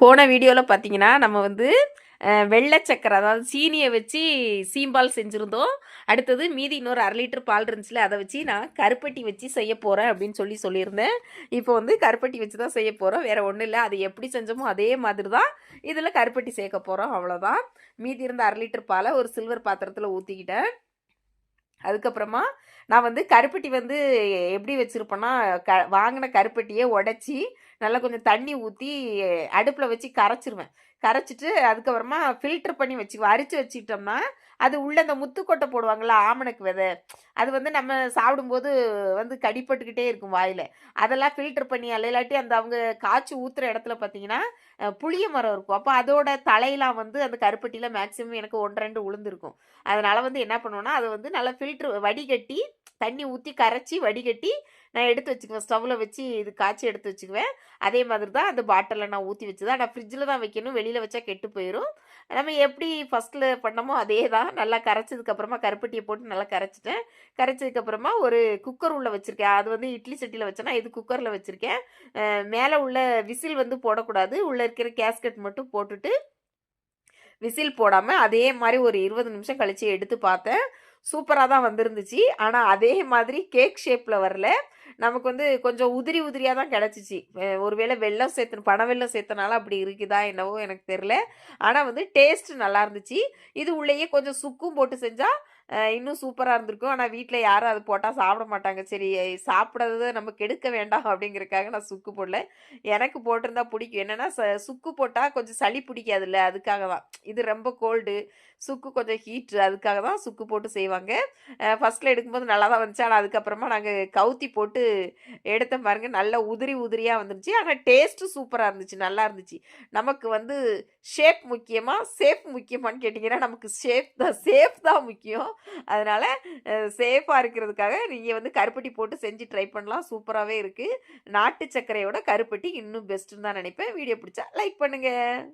போன வீடியோவில் பார்த்தீங்கன்னா நம்ம வந்து வெள்ளை சக்கரை அதாவது சீனியை வச்சு சீம்பால் செஞ்சுருந்தோம். அடுத்தது மீதி இன்னொரு 1/2 லிட்டர் பால் இருந்துச்சுல, அதை வச்சு நான் கருப்பட்டி வச்சு செய்ய போகிறேன் அப்படின்னு சொல்லியிருந்தேன். இப்போ வந்து கருப்பட்டி வச்சு தான் செய்ய போகிறோம், வேறு ஒன்றும் இல்லை. அது எப்படி செஞ்சோமோ அதே மாதிரி தான் இதில் கருப்பட்டி சேர்க்க போகிறோம், அவ்வளோதான். மீதி இருந்த 1/2 லிட்டர் பாலை ஒரு சில்வர் பாத்திரத்தில் ஊற்றிக்கிட்டேன். அதுக்கப்புறமா நான் வந்து கருப்பட்டி வந்து எப்படி வச்சுருப்பேன்னா, வாங்கின கருப்பட்டியை உடச்சி நல்லா கொஞ்சம் தண்ணி ஊற்றி அடுப்பில் வச்சு கரைச்சிருவேன். கரைச்சிட்டு அதுக்கப்புறமா ஃபில்டர் பண்ணி அரிச்சு வச்சுக்கிட்டோம்னா, அது உள்ள இந்த முத்துக்கொட்டை போடுவாங்கள்ல, ஆமணக்கு விதை, அது வந்து நம்ம சாப்பிடும்போது வந்து கடிப்பட்டுக்கிட்டே இருக்கும் வாயில். அதெல்லாம் ஃபில்டர் பண்ணி இல்லாட்டி அந்த அவங்க காய்ச்சி ஊற்றுற இடத்துல பார்த்தீங்கன்னா புளிய மரம் இருக்கும். அப்போ அதோட தலையெல்லாம் வந்து அந்த கருப்பட்டியில் மேக்ஸிமம் எனக்கு 1, 2 உளுந்துருக்கும். அதனால் வந்து என்ன பண்ணுவேன்னா, அதை வந்து நல்லா வடிகட்டி தண்ணி ஊற்றி கரைச்சி வடிகட்டி நான் எடுத்து வச்சுக்குவேன். ஸ்டவ்வில் வச்சு இது காய்ச்சி எடுத்து வச்சுக்குவேன். அதே மாதிரி தான் அந்த பாட்டிலில் நான் ஊற்றி வச்சு தான், நான் ஃப்ரிட்ஜில் தான் வைக்கணும், வெளியில் வச்சா கெட்டு போயிடும். நம்ம எப்படி ஃபஸ்ட்டில் பண்ணமோ அதே தான். நல்லா கரைச்சதுக்கப்புறமா கருப்பட்டியை போட்டு நல்லா கரைச்சிட்டேன். கரைச்சதுக்கப்புறமா ஒரு குக்கர் உள்ள வச்சுருக்கேன். அது வந்து இட்லி சட்டியில் வச்சேன்னா இது குக்கரில் வச்சுருக்கேன். மேலே உள்ள விசில் வந்து போடக்கூடாது, உள்ளே இருக்கிற கேஸ்கட் மட்டும் போட்டுட்டு விசில் போடாமல் அதே மாதிரி ஒரு 20 நிமிஷம் கழித்து எடுத்து பார்த்தேன். சூப்பராக தான் வந்திருந்துச்சு. ஆனால் அதே மாதிரி கேக் ஷேப்பில் வரல. நமக்கு வந்து கொஞ்சம் உதிரி உதிரியாக தான் கிடச்சிச்சு. ஒருவேளை வெல்லம் பனை வெல்லம் சேர்த்தனால அப்படி இருக்குதா என்னவோ எனக்கு தெரில. ஆனால் வந்து டேஸ்ட்டு நல்லா இருந்துச்சு. இது உள்ளேயே கொஞ்சம் சுக்கும் போட்டு செஞ்சால் இன்னும் சூப்பராக இருந்திருக்கும். ஆனால் வீட்டில் யாரும் அது போட்டால் சாப்பிட மாட்டாங்க. சரி, சாப்பிட்றத நம்ம கெடுக்க வேண்டாம் அப்படிங்கிறதுக்காக நான் சுக்கு போடல. எனக்கு போட்டிருந்தா பிடிக்கும். என்னென்னா சுக்கு போட்டால் கொஞ்சம் சளி பிடிக்காதுல்ல, அதுக்காக தான். இது ரொம்ப கோல்டு, சுக்கு கொஞ்சம் ஹீட்ரு, அதுக்காக தான் சுக்கு போட்டு செய்வாங்க. ஃபஸ்ட்டில் எடுக்கும்போது நல்லா தான் வந்துச்சு. ஆனால் அதுக்கப்புறமா நாங்கள் கவுத்தி போட்டு எடுத்த பாருங்க, நல்லா உதிரி உதிரியாக வந்துருச்சு. ஆனால் டேஸ்ட்டு சூப்பராக இருந்துச்சு, நல்லா இருந்துச்சு. நமக்கு வந்து ஷேப் முக்கியமா சேஃப் முக்கியமானு கேட்டிங்கன்னா, நமக்கு சேஃப் தான் முக்கியம். அதனால் சேஃபாக இருக்கிறதுக்காக நீங்கள் வந்து கருப்பட்டி போட்டு செஞ்சு ட்ரை பண்ணலாம். சூப்பராகவே இருக்குது. நாட்டு சர்க்கரையோட கருப்பட்டி இன்னும் பெஸ்ட்டுன்னு தான் நினைப்பேன். வீடியோ பிடிச்சா லைக் பண்ணுங்கள்.